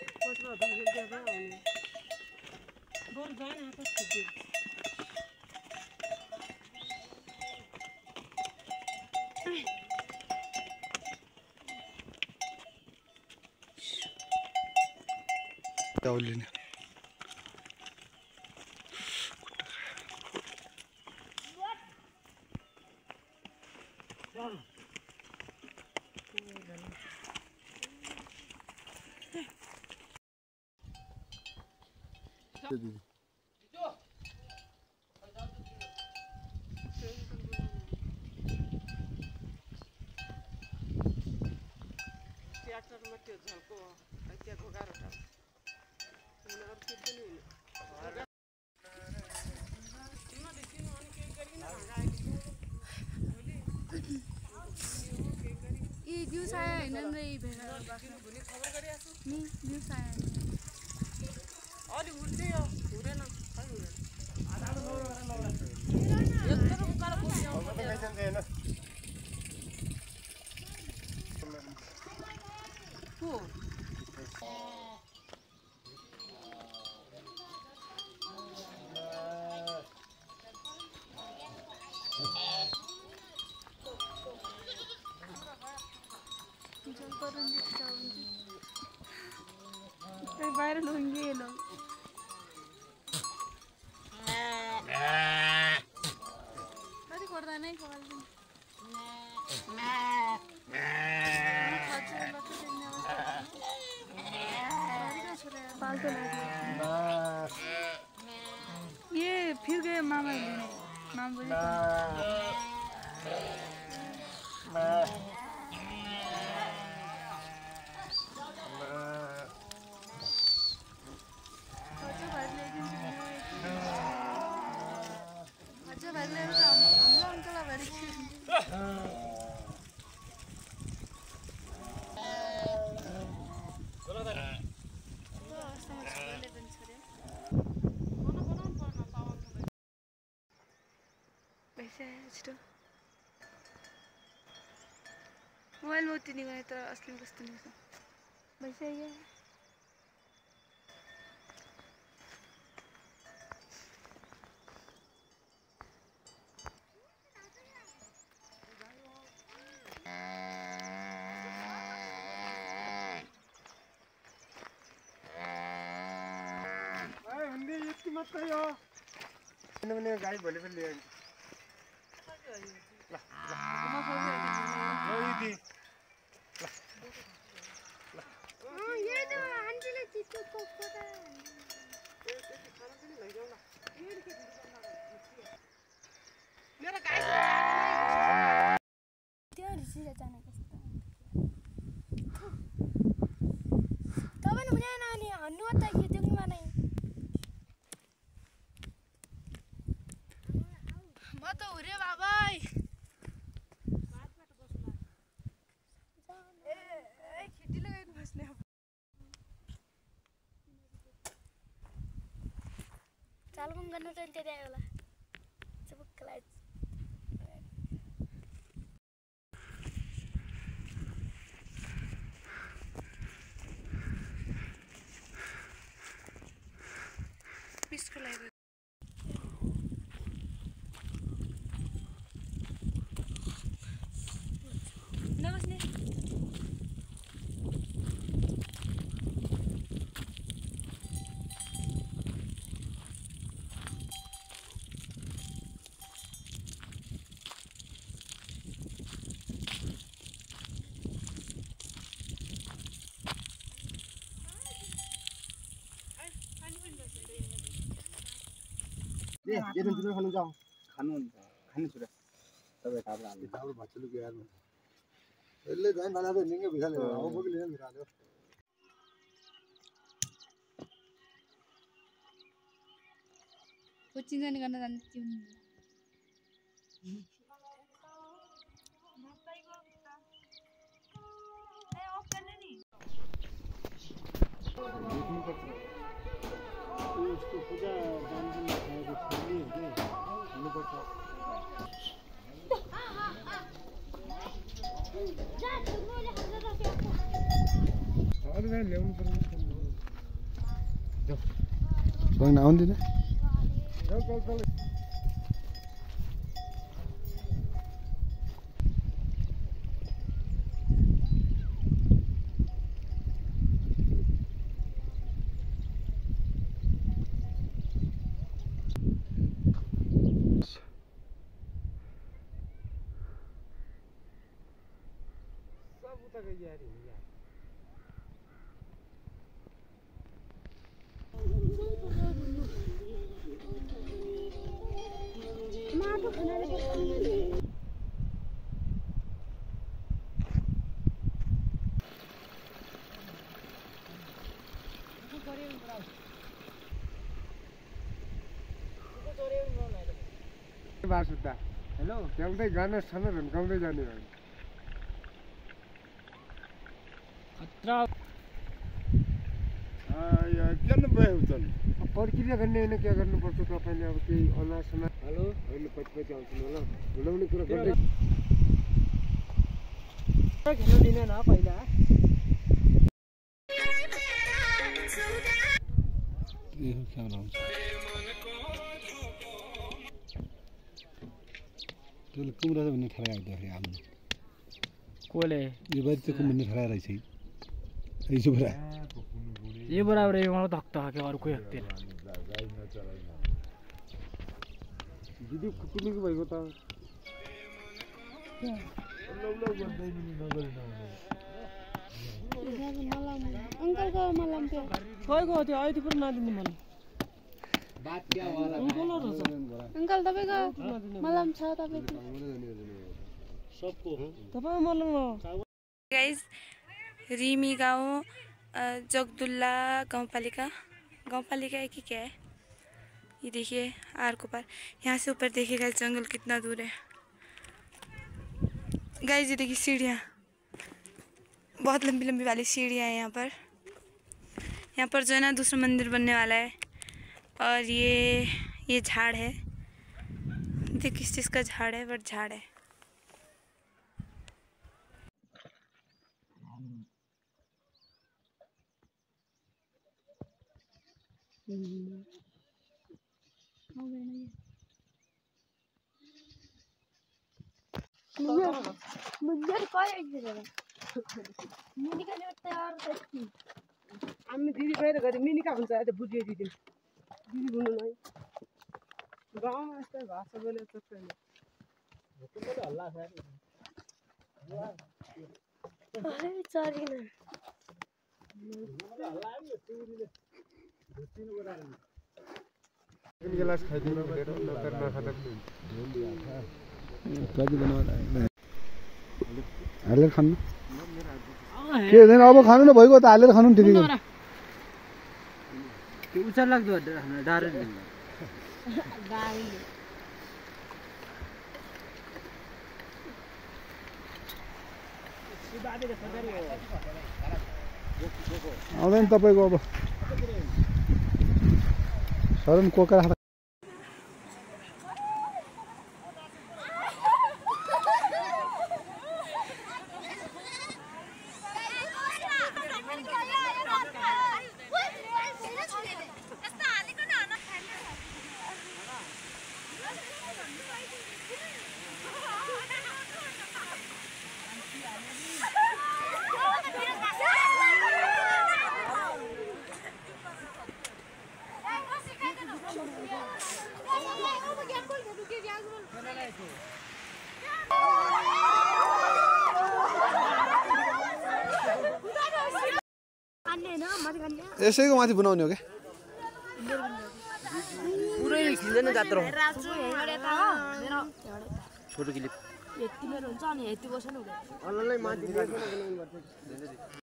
कसमा धकेल दिएको अनि बरु जान आएको छुट्यो Daulina. ट्र्याक्टरमा त्यो झल्को त्यो घोगारो छ उनीहरु त्यति नै ए दिउँस आयो हैन रे भेडा भोलि खबर गरिआछु नि दिउँस आयो अलि हुँदै हो हुँदैन खै हुँदैन यत्रो उकालो बोक्यो को बाहिर लुङ्गे ल कति गर्दा नै कल पाल्तो ये फिर गए मामा लेने मामा बोले छिटो मोबाइलमा उति नि गर्ने तर असली कस्तो नि भइसक्यो यति मात्रै हो किनभने गाई भोलि पनि लिएर चालू गर्न चाहिँ त्यति आयो होला चुपक्क लाइट पिसको लागि नबस्ने ये दिन खानु जाऊ खानु खानु छोरा सबै काब्रा हाल्नु काब्रा भाचलु के यार यसले जाइन बना दे निंगे बिसाले हो बोकी लिन मिरा दे कोचिङ जाने गर्न जान्थ्यौ उसको पूजा दान पनि खाएको छ नि हुनुपर्छ अरू ल्याउनु पर्ने बग्न आउँदिन बासुदा हेलो गाउँदै गाना सानो गाउँदै जाने हो खतरा किन भयो त प्रक्रिया गर्ने होइन के गर्नुपर्छ तपाईँले अब केही अनासना हेलो अहिले पछि आउँछु ल भुलाउने कुरा गर्दै खेल्न दिँदैन पहिला त्यसले कुम्रा भन्ने ठहरायो आउँदाखेरि आउनु कोले यो बारी चाहिँ कुम्ने ठहरायो रहेछ यसो बरा ये बराबर है मलाई धक्का के अरु कोही हक्दैन दिदी कुकुलीको भएको त अंकलको मलम थियो खोइको थियो अहिले पनि नदिनु मन अंकल तपाईको मलम छ तपाईको सबको तपाई मलम गाइस रिमी गाउँ जगदुल्ला गाउँपालिका है कि क्या है ये देखिए आर को पार यहाँ से ऊपर देखिएगा जंगल कितना दूर है गाइस ये देखिए सीढ़ियाँ बहुत लंबी लंबी वाली सीढ़ियाँ हैं यहाँ पर जो है ना दूसरा मंदिर बनने वाला है और ये झाड़ है देखिए किस चीज़ का झाड़ है बट झाड़ है आम्ही दिदी गएर गरे मिनिका हुन्छ अहिले बुझियो दिदी दिदी भन्नु नै गाउँमा यस्तो भाषा बोले चक्कैले हल्ला छ गिलास खाइदिनु भनेर नतर नखाँदा पनि कति बनाउँदा हालेर खानु के हुँदैन अब खानु न भइगयो त हालेर खानु ठिकै हो त्यो उचार लाग्दो हाम्रो डारे आउँदैन तपाईँको अब सरन कोका यसैको माथि बनाउने हो क्या पुरै खिल्दैन जात्रो छोटो क्लिप यति मेरो हुन्छ अनि यति बस्नु हुँदैन अललै माथि बनाउनु पर्छ